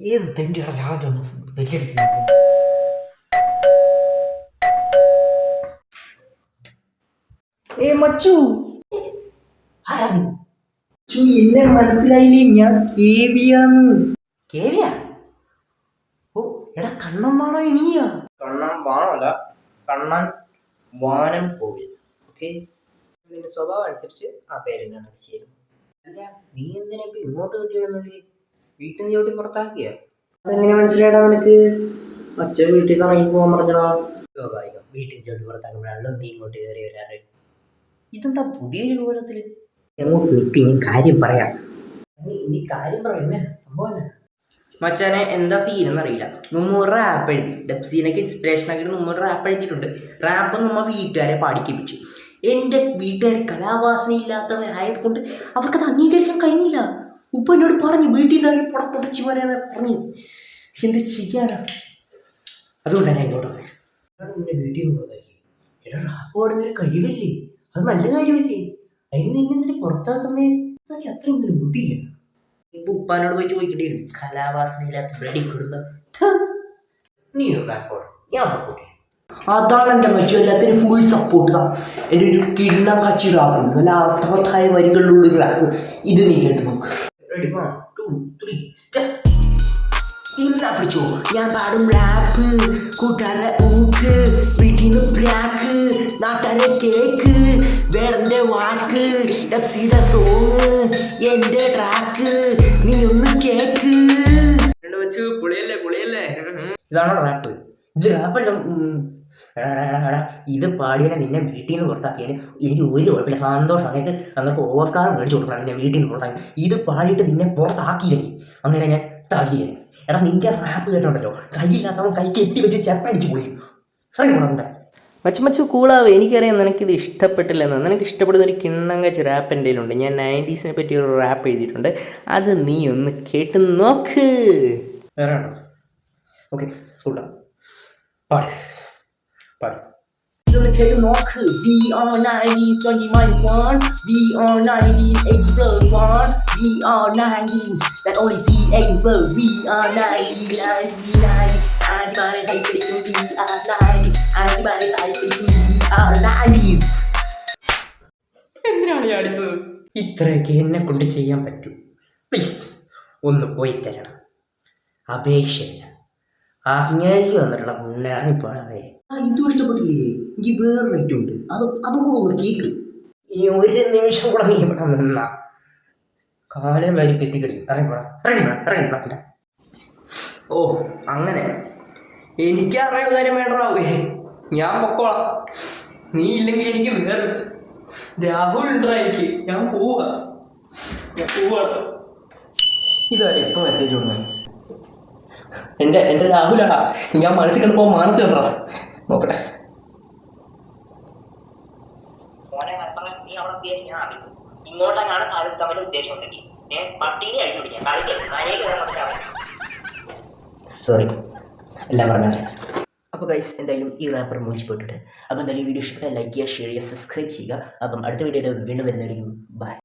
ഏത് തെണ്ടിയുടെ രാവിലെ ഒന്ന് ബെല്ലടിക്കുന്നു. മച്ചു ആരാണ്? എന്നെ മനസ്സിലായില്ലേ? ഞാൻ കേവിയാന്ന്. കേവിയാ? ഓ എടാ കണ്ണമ്മാണോ നീയാ? കണ്ണൻ വാണല്ല, കണ്ണൻ വാനം പോവിൽ. ഓക്കെ, നിന്റെ സ്വഭാവം അനുസരിച്ച് ആ പേര് ഞാൻ ചേരുന്നു. അല്ല, നീ എന്തിനാ ഇപ്പൊ ഇങ്ങോട്ട് കിട്ടിയിരുന്നല്ലേ? വീട്ടിൽ നിന്ന് ചോട്ടി പുറത്താക്കിയ? അതെങ്ങനെ മനസ്സിലായിടാ നിനക്ക്? അച്ഛൻ വീട്ടിൽ നിന്ന് ഇറങ്ങി പോകാൻ പറഞ്ഞടാ. സ്വാഭാവികം, വീട്ടിൽ ചോട്ടി പുറത്താക്കുമ്പോഴാണല്ലോ നീ ഇങ്ങോട്ട് കയറി വരാറ്. ഇതെന്താ പുതിയൊരു രൂപത്തില്? എങ്ങോട്ട് നിർത്തി, ഞാൻ കാര്യം പറയാം. നീ കാര്യം പറയുന്നേ, സംഭവം മച്ചാനെ എന്താ സീൻ എന്നറിയില്ല. നമ്മ റാപ്പ് എഴുതി, ഡെപ്സീനൊക്കെ ഇൻസ്പിറേഷൻ ആക്കിയിട്ട് നമ്മ റാപ്പ് എഴുതിയിട്ടുണ്ട്. റാപ്പ് നമ്മ വീട്ടുകാരെ പാടിക്കിപ്പിച്ച്. എൻ്റെ വീട്ടുകാർ കലാവാസന ഇല്ലാത്തവരായതുകൊണ്ട് അവർക്കത് അംഗീകരിക്കാൻ കഴിഞ്ഞില്ല. ഉപ്പ എന്നോട് പറഞ്ഞു വീട്ടിൽ നിന്ന് ഇറങ്ങി പൊടച്ചി പറയാന്ന് പറഞ്ഞു. എന്ത് ചെയ്യാനാ? അതുകൊണ്ടാണ് ഞാൻ ഇങ്ങോട്ട് വന്നത്. നിന്നെ വീട്ടിൽ നിന്ന് പുറത്താക്കി. എടാ, റാപ്പ് പാടുന്നൊരു കഴിവല്ലേ, അത് നല്ല കാര്യമല്ലേ? അതിന് നിന്നെന്തിന് പുറത്താക്കുന്നേ? എനിക്ക് അത്രയും വലിയ ബുദ്ധിയില്ല. ഇപ്പൊ ഉപ്പാനോട് പോയി ചോദിക്കേണ്ടി വരും, കലാവാസന ഇല്ലാത്ത ബ്ലഡി കുടുംബം. നീ റാപ്പ്, ഞാൻ സപ്പോർട്ട് ചെയ്യാം. അതാണ് എൻ്റെ മെച്ചു, എല്ലാത്തിനും ഫുൾ സപ്പോർട്ട് താ. എൻ്റെ ഒരു കിണ്ണം കച്ചി റാപ്പ്, നല്ല അർത്ഥവത്തായ വരികളിലുള്ളൊരു റാപ്പ്. ഇത് നീ കേട്ട് നോക്ക്. Ready, 1 2 3 step. പിടിച്ചോ, ഞാൻ പാടും റാപ്പ്, കൂട്ടാരെ ഊക്ക്, വീട്ടിൽ നിന്ന് ബ്രാക്ക്, നാട്ടാരെ കേക്ക്, വേറെ വാക്ക്, ഡെപ്സിയുടെ സോങ്, എൻ്റെ ട്രാക്ക്, നീ ഒന്ന് കേക്ക്. വെച്ച് പൊളിയല്ലേ പൊളിയല്ലേ. ഇതാണോ റാപ്പ്? ഇത് റാപ്പല്ല. ഇത് പാടിയാൽ നിന്നെ വീട്ടിൽ നിന്ന് പുറത്താക്കിയാൽ എനിക്ക് ഒരു കുഴപ്പമില്ല, സന്തോഷം. അന്നേരം ഓസ്കാർ മേടിച്ചു കൊടുക്കണം നിന്നെ വീട്ടിൽ നിന്ന് പുറത്താക്കി. ഇത് പാടിയിട്ട് നിന്നെ പുറത്താക്കിയില്ലെങ്കിൽ അന്നേരം ഞാൻ തള്ളിയാൽ. എടാ, നിന്റെ റാപ്പ് കേട്ടോണ്ടല്ലോ, കൈയില്ലാത്തവൻ കൈ കെട്ടി വെച്ച് ചെപ്പടിച്ച് പൊളിയും. സോറി കൂടാ മച്ചു കൂളാവ്. എനിക്കറിയാം നിനക്കിത് ഇഷ്ടപ്പെട്ടില്ലെന്ന്. നിനക്ക് ഇഷ്ടപ്പെടുന്ന ഒരു കിണ്ണം കച്ച് റാപ്പ് എൻ്റെ കയ്യിലുണ്ട്. ഞാൻ 90s പറ്റി ഒരു റാപ്പ് എഴുതിയിട്ടുണ്ട്, അത് നീ ഒന്ന് കേട്ട് നോക്ക്. വേറെ ആണോ? ഓക്കെ, കൂടാ, പാട് പാട്. ഇതൊന്ന് കേട്ട് നോക്ക്. We are 90s 20 minus 1. We are 90s 80 plus 1. We are 90s that only see 80 plus. We are 90s 90s 90s. Anybody hate it? We are 90s. Anybody hate it? We are 90s. എന്തിനാണ് ഈ അടിച്ചത്? ഇത്രയൊക്കെ എന്നെ കൊണ്ട് ചെയ്യാൻ പറ്റൂ. Please ഒന്ന് പോയി തരണം, അപേക്ഷയില്ല. അങ്ങനെ വന്നിട്ടുള്ള മുന്നേറിപ്പോഴേ. ഇതും ഇഷ്ടപ്പെട്ടില്ലേ? എനിക്ക് വേറെ റേറ്റ് ഉണ്ട്, അതും കൂടെ ഒന്ന് കേക്ക്. ഇനി ഒരു നിമിഷം കൂടെ നീ ഇവിടെ നിന്നാ കാലം വരി എത്തിക്കടി. ഇറങ്ങിപ്പോടാ. ഓ അങ്ങനെ, എനിക്ക് അറിയാൻ കാര്യം വേണ്ടാവേ, ഞാൻ പൊക്കോളാം. നീ ഇല്ലെങ്കിൽ എനിക്ക് വേറെ രാഹുൽ ഉണ്ടാ എനിക്ക്. ഞാൻ പോവാ. ഇതുവരെ ഇപ്പൊ മെസ്സേജ് കൊടുക്കുന്നത് എൻ്റെ രാഹുലാടാ. ഞാൻ മനസ്സിൽ കണ്ടപ്പോൾ മാനത്ത് കണ്ടാ. നോക്കട്ടെ. ഇങ്ങോട്ടങ്ങാണ് കാര്യം തമ്മിൽ ഉദ്ദേശം ഉണ്ടെങ്കിൽ പട്ടിയെ അഴിച്ചു പിടിക്കാം. സോറി, എല്ലാം പറഞ്ഞാൽ. അപ്പോൾ ഗൈസ്, എന്തായാലും ഈ റാപ്പർ മൂഞ്ചി പോയിട്ടുണ്ട്. അപ്പോൾ എന്തായാലും വീഡിയോ ഇഷ്ടപ്പെട്ടാൽ ലൈക്ക് ചെയ്യുക, ഷെയർ ചെയ്യുക, സബ്സ്ക്രൈബ് ചെയ്യുക. അപ്പം അടുത്ത വീഡിയോയിൽ വീണ്ടും വരുന്നതായിരിക്കും. ബൈ.